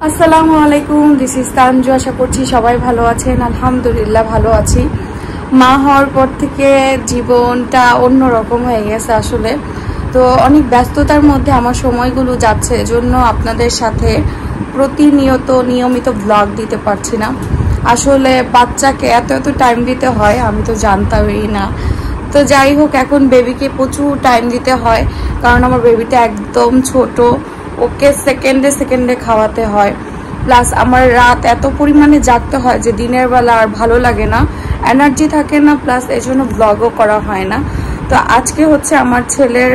আসসালামু আলাইকুম, this is Tanju. আশা করছি সবাই ভালো আছেন। আলহামদুলিল্লাহ ভালো আছি। মা হওয়ার পর থেকে জীবনটা অন্যরকম হয়ে গেছে আসলে। তো অনেক ব্যস্ততার মধ্যে আমার সময়গুলো যাচ্ছে, এজন্য আপনাদের সাথে প্রতিনিয়ত নিয়মিত ব্লগ দিতে পারছি না। আসলে বাচ্চাকে এত টাইম দিতে হয় আমি তো জানতামই না। তো যাই হোক, এখন বেবিকে প্রচুর টাইম দিতে হয়, কারণ আমার বেবিটা একদম ছোট। ওকে সেকেন্ডে সেকেন্ডে খাওয়াতে হয়, প্লাস আমার রাত এত পরিমাণে জাগতে হয় যে দিনের বেলা আর ভালো লাগে না, এনার্জি থাকে না, প্লাস এই জন্য ব্লগও করা হয় না। তো আজকে হচ্ছে আমার ছেলের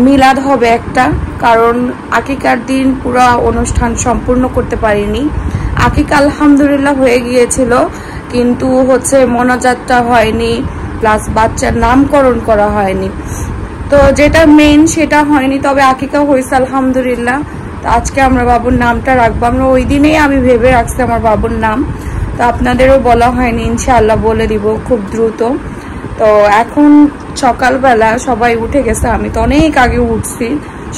মিলাদ হবে একটা, কারণ আকিকার দিন পুরো অনুষ্ঠান সম্পূর্ণ করতে পারিনি। আকিকা আলহামদুলিল্লাহ হয়ে গিয়েছিল, কিন্তু হচ্ছে মোনাজাতটা হয়নি, প্লাস বাচ্চার নামকরণ করা হয়নি। তো যেটা মেইন সেটা হয়নি, তবে আকিকা হয়েছে আলহামদুলিল্লাহ। তো আজকে আমরা বাবুর নামটা রাখবো। আমরা ওই দিনেই আমি ভেবে রাখছি আমার বাবুর নাম। তো আপনাদেরও বলা হয়নি, ইনশাআল্লাহ বলে দিব খুব দ্রুত। তো এখন সকালবেলা সবাই উঠে গেছে, আমি তো অনেক আগে উঠছি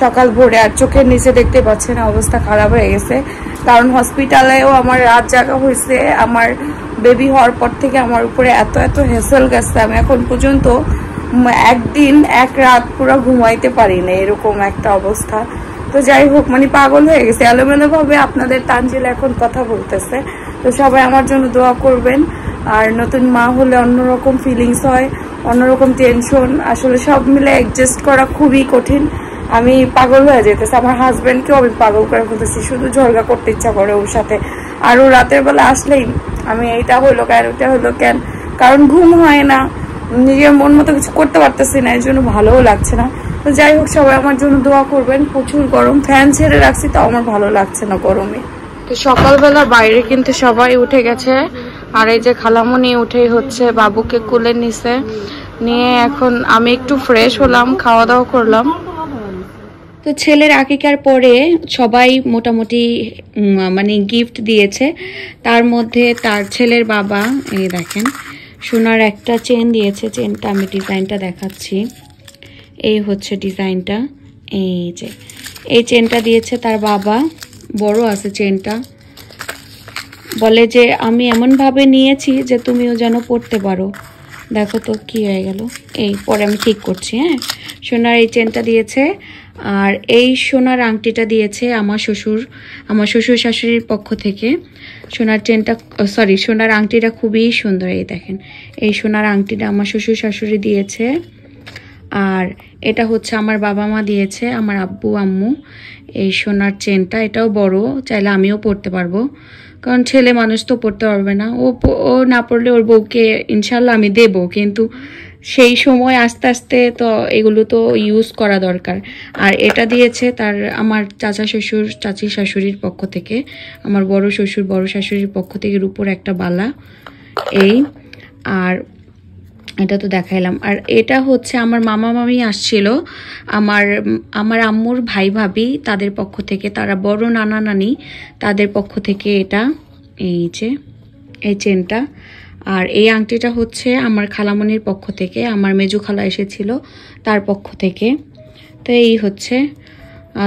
সকাল ভোরে, আর চোখের নিচে দেখতে পাচ্ছেন অবস্থা খারাপ হয়ে গেছে, কারণ হসপিটালেও আমার রাত জাগা হয়েছে। আমার বেবি হওয়ার পর থেকে আমার উপরে এত হেসেল গেছে, আমি এখন পর্যন্ত একদিন এক রাত পুরো ঘুমাইতে পারি না, এরকম একটা অবস্থা। তো যাই হোক, মানে পাগল হয়ে গেছে, এলোমেলো ভাবে আপনাদের তানজিল এখন কথা বলতেছে। তো সবাই আমার জন্য দোয়া করবেন। আর নতুন মা হলে অন্যরকম ফিলিংস হয়, অন্যরকম টেনশন, আসলে সব মিলে অ্যাডজাস্ট করা খুবই কঠিন। আমি পাগল হয়ে যেতেছি, আমার হাজব্যান্ডকেও আমি পাগল করে ফেলতেছি, শুধু ঝগড়া করতে ইচ্ছা করে ওর সাথে। আর ও রাতের বেলা আসলেই আমি এইটা হলো কেন, ওইটা হলো কেন, কারণ ঘুম হয় না, নিজের মন মতো কিছু করতে পারতেছি না, এর জন্য ভালোও লাগছে না। তো যাই হোক, সবাই আমার জন্য দোয়া করবেন। প্রচুর গরম, ফ্যান ছেড়ে রাখছি, তাও আমার ভালো লাগছে না গরমে। তো সকালবেলা বাইরে কিন্তু সবাই উঠে গেছে, আর এই যে খালামণি উঠেই হচ্ছে বাবুকে কুলে নিছে, নিয়ে এখন আমি একটু ফ্রেশ হলাম, খাওয়া দাওয়া করলাম। তো ছেলের আকিকার পরে সবাই মোটামুটি মানে গিফট দিয়েছে। তার মধ্যে তার ছেলের বাবা, এই দেখেন সোনার একটা চেন দিয়েছে। চেনটা আমি ডিজাইনটা দেখাচ্ছি, এই হচ্ছে ডিজাইনটা। এই যে এই চেনটা দিয়েছে তার বাবা, বড় আছে চেনটা। বলে যে আমি এমনভাবে নিয়েছি যে তুমিও যেন পড়তে পারো। দেখো তো কি হয়ে গেল, এই পরে আমি ঠিক করছি। হ্যাঁ, সোনার এই চেনটা দিয়েছে, আর এই সোনার আংটিটা দিয়েছে আমার শ্বশুর শাশুড়ির পক্ষ থেকে। সোনার চেনটা, সরি, সোনার আংটিটা খুবই সুন্দর। এই দেখেন, এই সোনার আংটিটা আমার শ্বশুর শাশুড়ি দিয়েছে। আর এটা হচ্ছে আমার বাবা মা দিয়েছে, আমার আব্বু আম্মু। এই সোনার চেনটা, এটাও বড়, চাইলে আমিও পড়তে পারবো, কারণ ছেলে মানুষ তো পড়তে পারবে না। ও না পড়লে ওর বউকে ইনশাল্লাহ আমি দেব, কিন্তু সেই সময় আস্তে আস্তে তো এগুলো তো ইউজ করা দরকার। আর এটা দিয়েছে আমার চাচা শ্বশুর চাচি শাশুড়ির পক্ষ থেকে, আমার বড় শ্বশুর বড় শাশুড়ির পক্ষ থেকে রূপোর একটা বালা। এই, আর এটা তো দেখাইলাম। আর এটা হচ্ছে আমার মামা মামি আসছিল, আমার আম্মুর ভাই ভাবি, তাদের পক্ষ থেকে, তারা বড় নানা নানি, তাদের পক্ষ থেকে এটা। এই যে এই চেনটা, আর এই আংটিটা হচ্ছে আমার খালামণির পক্ষ থেকে, আমার মেজু খালা এসেছিল তার পক্ষ থেকে। তো এই হচ্ছে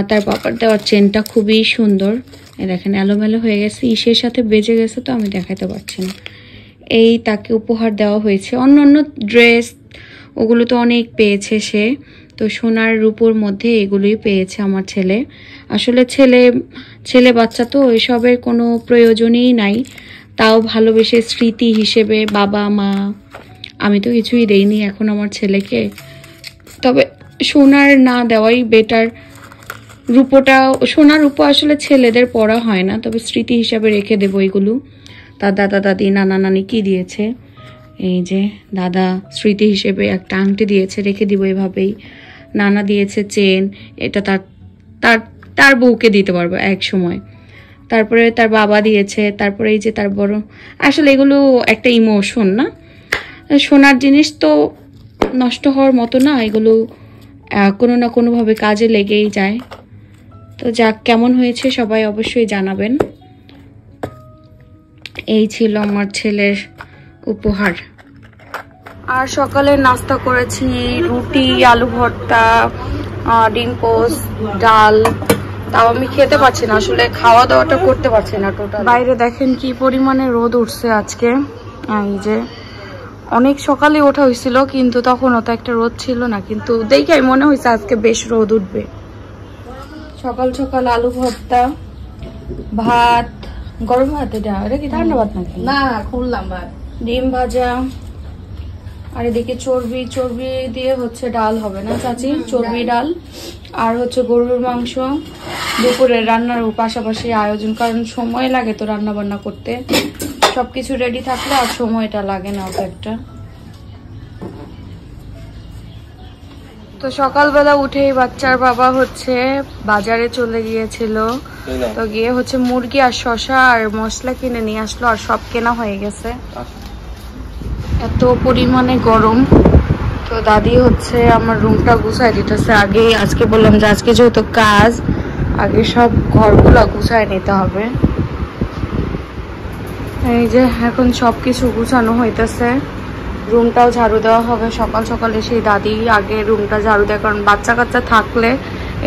তার বাবার দেওয়ার চেনটা, খুবই সুন্দর। এই দেখেন এলোমেলো হয়ে গেছে, ইসের সাথে বেজে গেছে, তো আমি দেখাতে পারছি না। এই তাকে উপহার দেওয়া হয়েছে। অন্য ড্রেস ওগুলো তো অনেক পেয়েছে সে, তো সোনার রূপোর মধ্যে এগুলোই পেয়েছে আমার ছেলে। আসলে ছেলে বাচ্চা তো এসবের কোনো প্রয়োজনই নাই, তাও ভালোবেসে স্মৃতি হিসেবে বাবা মা, আমি তো কিছুই দেইনি এখন আমার ছেলেকে। তবে সোনার না দেওয়াই বেটার। সোনার রূপো আসলে ছেলেদের পরা হয় না, তবে স্মৃতি হিসাবে রেখে দেবো এগুলো। তার দাদা দাদি নানা নানি কি দিয়েছে, এই যে দাদা স্মৃতি হিসেবে একটা আংটি দিয়েছে, রেখে দিব এভাবেই। নানা দিয়েছে চেন, এটা তার বউকে দিতে পারবো এক সময়। তারপরে তার বাবা দিয়েছে, তারপরে এই যে তার বড়। আসলে এগুলো একটা ইমোশন না, সোনার জিনিস তো নষ্ট হওয়ার মতো না, এগুলো কোনো না কোনোভাবে কাজে লেগেই যায়। তো যাক, কেমন হয়েছে সবাই অবশ্যই জানাবেন। এই ছিল আমার ছেলের উপহার। আর সকালে নাস্তা করেছি রুটি, আলু ভর্তা, ডিম পোস্ট, ডাল, তাও আমি খেতে পারছি না, আসলে খাওয়া দাওয়াটা করতে পারছি না টোটাল। বাইরে দেখেন কি পরিমাণে রোদ উঠছে আজকে। এই যে অনেক সকালে ওঠা হয়েছিল, কিন্তু তখন অত একটা রোদ ছিল না, কিন্তু দেখে মনে হয়েছে আজকে বেশ রোদ উঠবে। সকাল সকাল আলু ভর্তা, ভাত, গরম ভাত। এটা কি ঠান্ডা ভাত নাকি? না, খুললাম ভাত। ডিম ভাজা, আর এদিকে চর্বি দিয়ে হচ্ছে ডাল হবে না চাচি? চর্বি ডাল, আর হচ্ছে গরুর মাংস। দুপুরের রান্নার পাশাপাশি আয়োজন, কারণ সময় লাগে তো রান্না বান্না করতে। সবকিছু রেডি থাকলে আর সময়টা লাগে না অত একটা। তো সকালবেলা উঠেই বাচ্চার বাবা হচ্ছে বাজারে চলে গিয়েছিল, তো গিয়ে হচ্ছে মুরগি আর শসা আর মশলা কিনে নিয়ে আসলো, আর সব কেনা হয়ে গেছে। এত পরিমাণে গরম। তো দাদি হচ্ছে আমার রুমটা গুছাই দিতেছে আগে। আজকে বললাম যে আজকে যেহেতু কাজ, আগে সব ঘরগুলো গুছাই নিতে হবে। এই যে এখন সবকিছু গুছানো হইতেছে, রুমটাও ঝাড়ু দেওয়া হবে। সকাল সকাল এসে দাদি আগে রুমটা ঝাড়ু দেয়, কারণ বাচ্চা কাচ্চা থাকলে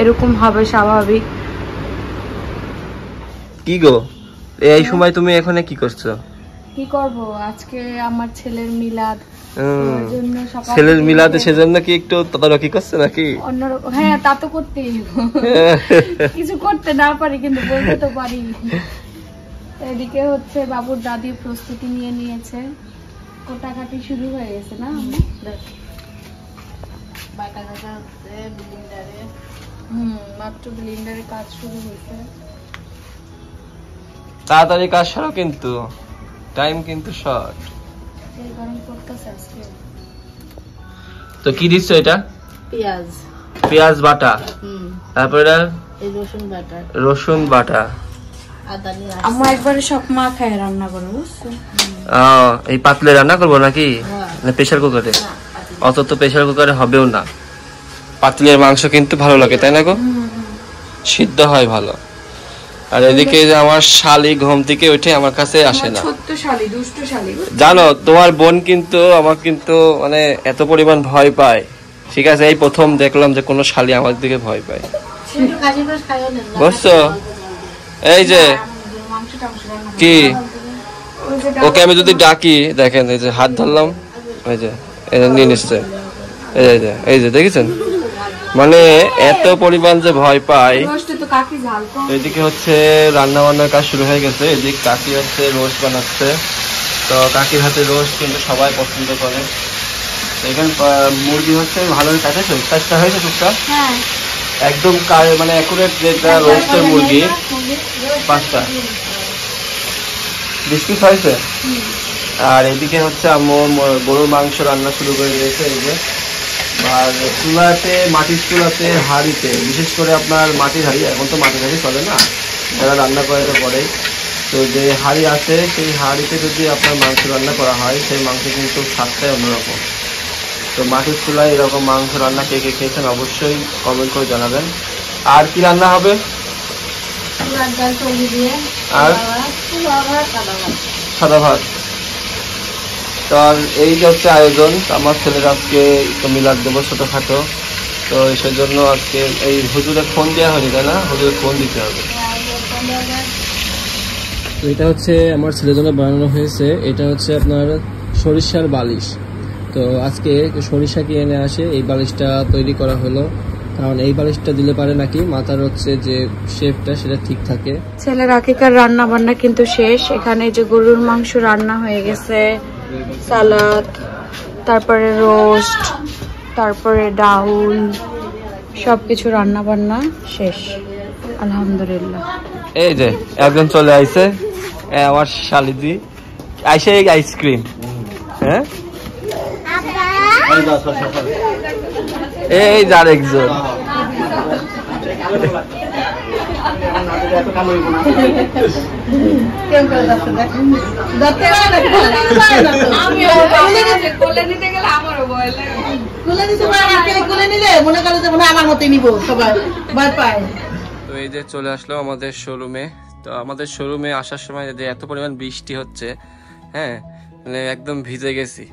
এরকম হবে স্বাভাবিক। কি গো, এই সময় তুমি এখানে কি করছো? কি করব, আজকে আমার ছেলের মিলাদ। ছেলের মিলাদে সেজন্য কি একটু তদারকি করছে নাকি? অন্যরকম। হ্যাঁ, তা তো করতেই কিছু করতে না পারি, কিন্তু বলতে তো পারি। এদিকে হচ্ছে বাবুর দাদি প্রস্তুতি নিয়ে নিয়েছে, কোটাকাটি শুরু হয়ে গেছে না? মাত্র ব্লেন্ডারে কাজ শুরু হয়েছে। তাড়াতাড়ি কাজ সারো, কিন্তু টাইম কিন্তু শর্ট। তো কি দিচ্ছ এটা? পেঁয়াজ বাটা, তারপরে রসুন বাটা। আম্মা একবারে সব মা খায় রান্না করে, বুঝছো? এই পাতলে রান্না করবো নাকি প্রেসার কুকারে? অত তো প্রেসার কুকারে হবেও না। পাতলের মাংস কিন্তু ভালো লাগে, তাই না গো? সিদ্ধ হয় ভালো। আর এদিকে যে আমার শালি ঘুম থেকে উঠে আমার কাছে আসে না। জানো, তোমার বোন কিন্তু আমার কিন্তু মানে এত পরিমাণ ভয় পায়। ঠিক আছে, এই প্রথম দেখলাম যে কোনো শালি আমার দিকে ভয় পায়, বুঝছো? এই যে কি, ওকে আমি যদি ডাকি, দেখেন এই যে হাত ধরলাম, এই যে নিয়ে নিচ্ছে, এই যে দেখেছেন, মানে এত পরিমাণ যে ভয় পায়। এদিকে হচ্ছে রান্না বান্নার কাজ শুরু হয়ে গেছে। এদিকে কাকি হচ্ছে রোস্ট বানাচ্ছে। তো কাকির হাতে রোস্ট কিন্তু সবাই পছন্দ করে। এখানে মুরগি হচ্ছে ভালোই কাটেছে, কাজটা হয়েছে টুকটাক, একদম মানে অ্যাকুরেট যেটা রোস্টের মুরগি 5টা 20 পিস হয়েছে। আর এদিকে হচ্ছে আম্মু গরুর মাংস রান্না শুরু করে দিয়েছে। এই যে আর চুলাতে, মাটির চুলাতে, হাঁড়িতে, বিশেষ করে আপনার মাটির হাঁড়ি, এখন তো মাটির হাঁড়ি চলে না, যারা রান্না করে তো পরেই। তো যে হাঁড়ি আছে সেই হাঁড়িতে যদি আপনার মাংস রান্না করা হয়, সেই মাংস কিন্তু স্বাদটাই অন্যরকম। তো মাটির চুলায় এরকম মাংস রান্না কে কে খেয়েছেন অবশ্যই কমেন্ট করে জানাবেন। আর কি রান্না হবে? আর সাদা ভাত। তো এই যে হচ্ছে আয়োজন। আমার ছেলের আজকে একটু মিলাদ দেবো ছোটখাটো, তো সেজন্য আজকে এই হুজুরের ফোন দেওয়া হয়নি, তাই না? হুজুরের ফোন দিতে হবে। তো এটা হচ্ছে আমার ছেলের জন্য বানানো হয়েছে। এটা হচ্ছে আপনার সরিষার বালিশ। তো আজকে সরিষা কিনে এনে আসে, এই বালিশটা তৈরি করা হলো, কারণ এই বালিশটা দিলে পারে নাকি মাথার হচ্ছে যে শেপটা সেটা ঠিক থাকে। ছেলের আকিকার রান্না বান্না কিন্তু শেষ। এখানে যে গরুর মাংস রান্না হয়ে গেছে, সালাদ, তারপরে রোস্ট, তারপরে ডাউল, সবকিছু রান্না বান্না শেষ আলহামদুলিল্লাহ। এই যে একজন চলে আইছে, আমার শালিদি আইসে আইসক্রিম। হ্যাঁ, এই যার একজন তো এই যে চলে আসলো আমাদের শোরুমে। তো আমাদের শোরুমে আসার সময় যে এত পরিমাণ বৃষ্টি হচ্ছে, হ্যাঁ মানে একদম ভিজে গেছি।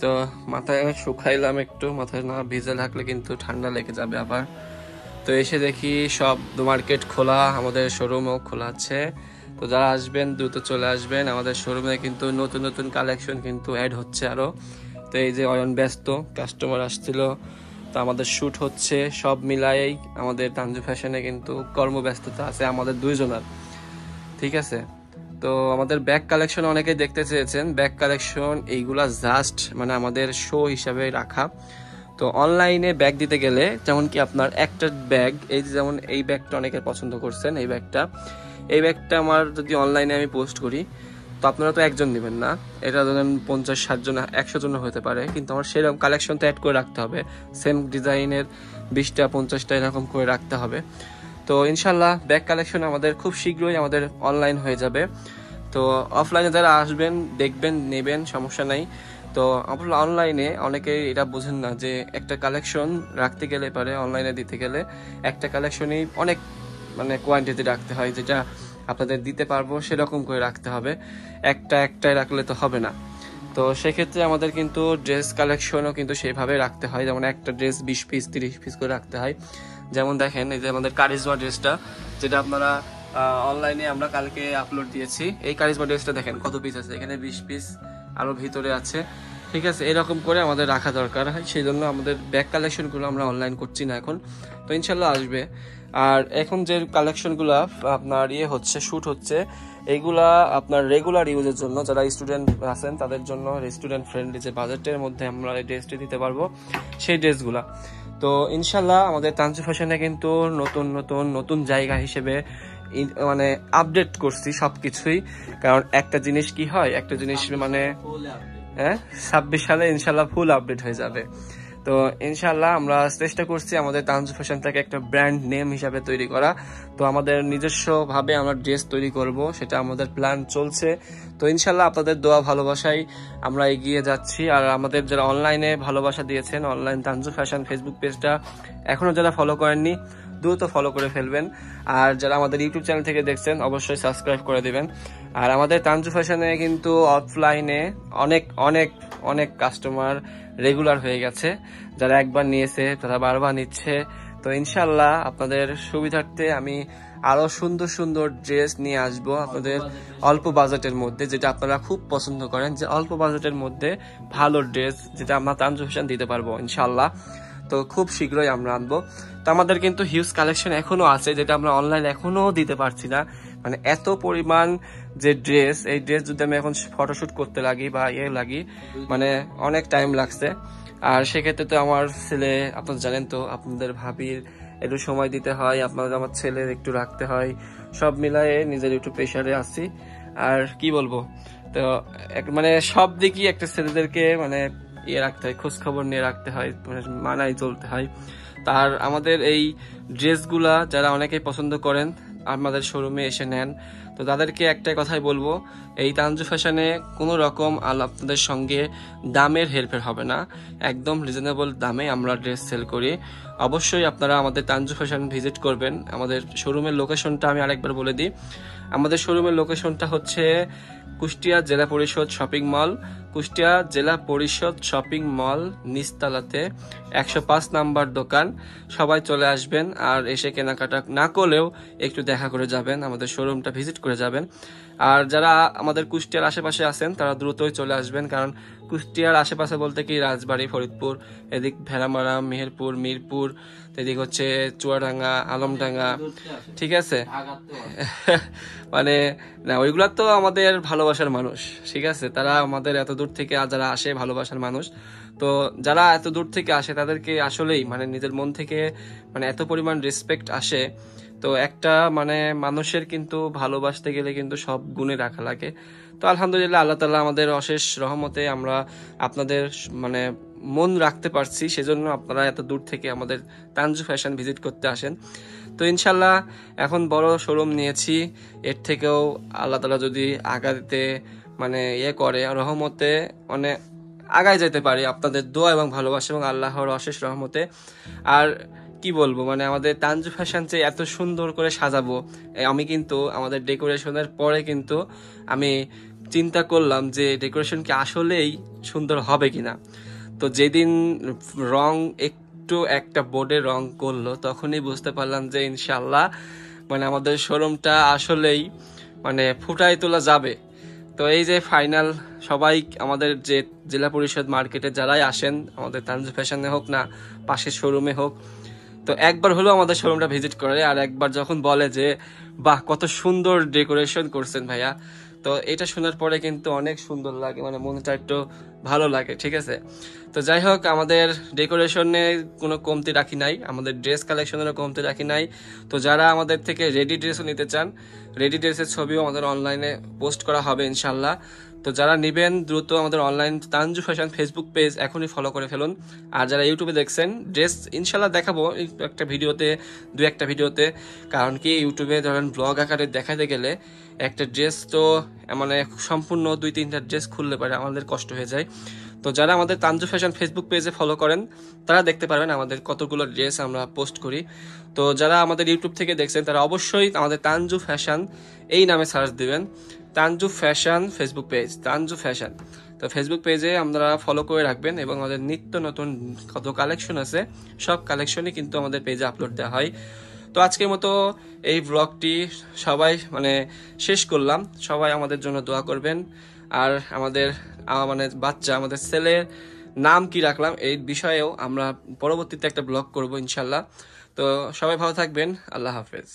তো মাথায় শুকাইলাম একটু, মাথায় না ভিজে থাকলে কিন্তু ঠান্ডা লেগে যাবে আবার। তো এসে দেখি সব মার্কেট খোলা, আমাদের শোরুমও খোলা আছে। তো যারা আসবেন দ্রুত চলে আসবেন, আমাদের শোরুমে কিন্তু নতুন নতুন কালেকশন কিন্তু অ্যাড হচ্ছে আরও। তো এই যে অয়ন ব্যস্ত, কাস্টমার আসছিল, তো আমাদের শ্যুট হচ্ছে, সব মিলায়েই আমাদের তানজু ফ্যাশনে কিন্তু কর্মব্যস্ততা আছে আমাদের দুইজনের, ঠিক আছে। তো আমাদের ব্যাগ কালেকশন অনেকেই দেখতে চেয়েছেন, ব্যাগ কালেকশন এইগুলা জাস্ট মানে আমাদের শো হিসাবে রাখা। তো অনলাইনে ব্যাগ দিতে গেলে যেমন কি আপনার একটা ব্যাগ, এই যেমন এই ব্যাগটা অনেকে পছন্দ করছেন, এই ব্যাগটা আমার যদি অনলাইনে আমি পোস্ট করি, তো আপনারা তো একজন নেবেন না, এটা ধরেন 50-60 জন 100 জন হতে পারে, কিন্তু আমার সেরকম কালেকশন তো অ্যাড করে রাখতে হবে, সেম ডিজাইনের 20টা 50টা এরকম করে রাখতে হবে। তো ইনশাল্লাহ ব্যাগ কালেকশন আমাদের খুব শীঘ্রই আমাদের অনলাইন হয়ে যাবে। তো অফলাইনে যারা আসবেন দেখবেন নেবেন সমস্যা নাই। তো অনলাইনে অনেকে এটা বোঝেন না যে একটা কালেকশন রাখতে গেলে পারে অনলাইনে দিতে গেলে একটা কালেকশনই অনেক মানে কোয়ান্টিটি রাখতে হয়, যেটা আপনাদের দিতে পারবো সেরকম করে রাখতে হবে, একটাই রাখলে তো হবে না। তো সেক্ষেত্রে আমাদের কিন্তু ড্রেস কালেকশনও কিন্তু সেইভাবে রাখতে হয়, যেমন একটা ড্রেস 20 পিস 30 পিস করে রাখতে হয়। যেমন দেখেন এই যে আমাদের কারিজমা ড্রেসটা, যেটা আপনারা অনলাইনে আমরা কালকে আপলোড দিয়েছি, এই কারিজমা ড্রেসটা দেখেন কত পিস আছে, এখানে 20 পিস আরও ভিতরে আছে, ঠিক আছে। এরকম করে আমাদের রাখা দরকার হয়, সেই জন্য আমাদের ব্যাগ কালেকশনগুলো আমরা অনলাইন করছি না এখন। তো ইনশাল্লাহ আসবে। আর এখন যে কালেকশনগুলো আপনার হচ্ছে শ্যুট হচ্ছে, এইগুলা আপনার রেগুলার ইউজের জন্য, যারা স্টুডেন্ট আছেন তাদের জন্য স্টুডেন্ট ফ্রেন্ডলি যে বাজেটের মধ্যে আমরা এই ড্রেসটি দিতে পারবো সেই ড্রেসগুলা। তো ইনশাল্লাহ আমাদের তানজু ফ্যাশনে কিন্তু নতুন জায়গা হিসেবে মানে আপডেট করছি সবকিছুই, কারণ একটা জিনিস কি হয়, একটা জিনিস মানে 26 সালে ইনশাল্লাহ ফুল আপডেট হয়ে যাবে। তো ইনশাল্লাহ আমরা চেষ্টা করছি আমাদের তানজু ফ্যাশনটাকে একটা ব্র্যান্ড নেম হিসাবে তৈরি করা। তো আমাদের নিজস্ব ভাবে আমরা ড্রেস তৈরি করব, সেটা আমাদের প্ল্যান চলছে। তো ইনশাল্লাহ আপনাদের দোয়া ভালোবাসায় আমরা এগিয়ে যাচ্ছি। আর আমাদের যারা অনলাইনে ভালোবাসা দিয়েছেন, অনলাইন তানজু ফ্যাশন ফেসবুক পেজটা এখনো যারা ফলো করেননি দ্রুত ফলো করে ফেলবেন। আর যারা আমাদের ইউটিউব চ্যানেল থেকে দেখছেন অবশ্যই সাবস্ক্রাইব করে দিবেন। আর আমাদের তানজু ফ্যাশনে কিন্তু অফলাইনে অনেক কাস্টমার রেগুলার হয়ে গেছে, যারা একবার নিয়েছে তারা বারবার নিচ্ছে। তো ইনশাল্লাহ আপনাদের সুবিধার্থে আমি আরো সুন্দর ড্রেস নিয়ে আসবো আপনাদের অল্প বাজেটের মধ্যে, যেটা আপনারা খুব পছন্দ করেন, যে অল্প বাজেটের মধ্যে ভালো ড্রেস যেটা আমরা তানজু ফ্যাশন দিতে পারবো ইনশাল্লাহ। তো খুব শীঘ্রই আমরা আনবো। তো আমাদের কিন্তু হিউজ কালেকশন এখনো আছে, যেটা আমরা অনলাইন এখনো দিতে পারছি না, মানে এত পরিমাণ যে ড্রেস, এই ড্রেস যদি আমি এখন ফটোশুট করতে লাগি বা লাগি, মানে অনেক টাইম লাগছে। আর সেক্ষেত্রে তো আমার ছেলে, আপনারা জানেন তো, আপনাদের ভাবির একটু সময় দিতে হয়, আমার ছেলের একটু রাখতে হয়, সব মিলায়ে নিজের একটু প্রেশারে আছি। আর কি বলবো, তো মানে সব দিকই একটা ছেলেদেরকে মানে রাখতে হয়, খোঁজ খবর নিয়ে রাখতে হয়, মানায় চলতে হয়। তার আমাদের এই ড্রেসগুলা যারা অনেকেই পছন্দ করেন আমাদের শোরুমে এসে নেন, তো তাদেরকে একটাই কথাই বলবো, এই তানজু ফ্যাশনে কোনো রকম আপনাদের সঙ্গে দামের হেরফের হবে না, একদম রিজনেবল দামে আমরা ড্রেস সেল করি। অবশ্যই আপনারা আমাদের তানজু ফ্যাশন ভিজিট করবেন। আমাদের শোরুমের লোকেশনটা আমি আরেকবার বলে দিই, আমাদের শোরুমের লোকেশনটা হচ্ছে কুষ্টিয়া জেলা পরিষদ শপিং মল, কুষ্টিয়া জেলা পরিষদ শপিং মল নিচতলাতে 105 নাম্বার দোকান। সবাই চলে আসবেন, আর এসে কেনাকাটা না করলেও একটু দেখা করে যাবেন, আমাদের শোরুমটা ভিজিট করে যাবেন। আর যারা আমাদের কুষ্টিয়ার আশেপাশে আছেন তারা দ্রুতই চলে আসবেন, কারণ কুষ্টিয়ার আশেপাশে বলতে কি রাজবাড়ী, ফরিদপুর, এদিক ভেড়ামারা, মেহেরপুর, মিরপুর, এদিক হচ্ছে চুয়াডাঙ্গা, আলমডাঙ্গা, ঠিক আছে। মানে না, ওইগুলা তো আমাদের ভালোবাসার মানুষ, ঠিক আছে, তারা আমাদের এত দূর থেকে যারা আসে ভালোবাসার মানুষ। তো যারা এত দূর থেকে আসে তাদেরকে আসলেই মানে নিজের মন থেকে মানে এত পরিমাণ রেসপেক্ট আসে। তো একটা মানে মানুষের কিন্তু ভালোবাসতে গেলে কিন্তু সব গুণে রাখা লাগে। তো আলহামদুলিল্লাহ আল্লাহ তাআলা আমাদের অশেষ রহমতে আমরা আপনাদের মানে মন রাখতে পারছি, সেজন্য আপনারা এত দূর থেকে আমাদের তানজু ফ্যাশন ভিজিট করতে আসেন। তো ইনশাল্লাহ এখন বড় শোরুম নিয়েছি, এর থেকেও আল্লাহ তাআলা যদি আগাতে মানে করে রহমতে মানে আগায় যেতে পারি আপনাদের দোয়া এবং ভালোবাসা এবং আল্লাহর অশেষ রহমতে। আর কি বলবো, মানে আমাদের তানজু ফ্যাশন যে এত সুন্দর করে সাজাবো, আমি কিন্তু আমাদের ডেকোরেশনের পরে কিন্তু আমি চিন্তা করলাম যে ডেকোরেশন কি আসলেই সুন্দর হবে কিনা। তো যেদিন রং একটু একটা বোর্ডে রং করলো তখনই বুঝতে পারলাম যে ইনশাল্লাহ মানে আমাদের শোরুমটা আসলেই মানে ফুটাই তোলা যাবে। তো এই যে ফাইনাল সবাই আমাদের যে জেলা পরিষদ মার্কেটে যারাই আসেন, আমাদের তানজু ফ্যাশনে হোক না পাশের শোরুমে হোক, তো একবার হলেও আমাদের শোরুমটা ভিজিট করে আর একবার যখন বলে যে বাহ কত সুন্দর ডেকোরেশন করছেন ভাইয়া, তো এটা শোনার পরে কিন্তু অনেক সুন্দর লাগে, মানে মনটা একটু ভালো লাগে। ঠিক আছে, তো যাই হোক আমাদের ডেকোরেশনে কোনো কমতি রাখি নাই, আমাদের ড্রেস কালেকশনেরও কমতি রাখি নাই। তো যারা আমাদের থেকে রেডি ড্রেসও নিতে চান, রেডি ড্রেসের ছবিও আমাদের অনলাইনে পোস্ট করা হবে ইনশাল্লাহ। তো যারা নেবেন দ্রুত আমাদের online Tanju fashion Facebook page এখনই ফলো করে ফেলুন। আর যারা ইউটিউবে দেখছেন ড্রেস ইনশাল্লাহ দেখাবো একটা ভিডিওতে, দু একটা ভিডিওতে, কারণ কি ইউটিউবে ধরেন ব্লগ আকারে দেখাতে গেলে একটা ড্রেস তো মানে সম্পূর্ণ 2-3টা ড্রেস খুললে পারে আমাদের কষ্ট হয়ে যায়। তো যারা আমাদের তানজু ফ্যাশন ফেসবুক পেজে ফলো করেন তারা দেখতে পারবেন আমাদের কতগুলো ড্রেস আমরা পোস্ট করি। তো যারা আমাদের ইউটিউব থেকে দেখছেন তারা অবশ্যই আমাদের তানজু ফ্যাশন এই নামে সার্চ দিবেন, Tanju fashion Facebook page, Tanju fashion. তো ফেসবুক পেজে আপনারা ফলো করে রাখবেন এবং আমাদের নিত্য নতুন কত কালেকশন আছে সব কালেকশনই কিন্তু আমাদের পেজে আপলোড দেওয়া হয়। তো আজকের মতো এই ব্লগটি সবাই মানে শেষ করলাম, সবাই আমাদের জন্য দোয়া করবেন। আর আমাদের মানে বাচ্চা আমাদের ছেলের নাম কি রাখলাম এই বিষয়েও আমরা পরবর্তীতে একটা ব্লগ করব ইনশাল্লাহ। তো সবাই ভালো থাকবেন, আল্লাহ হাফেজ।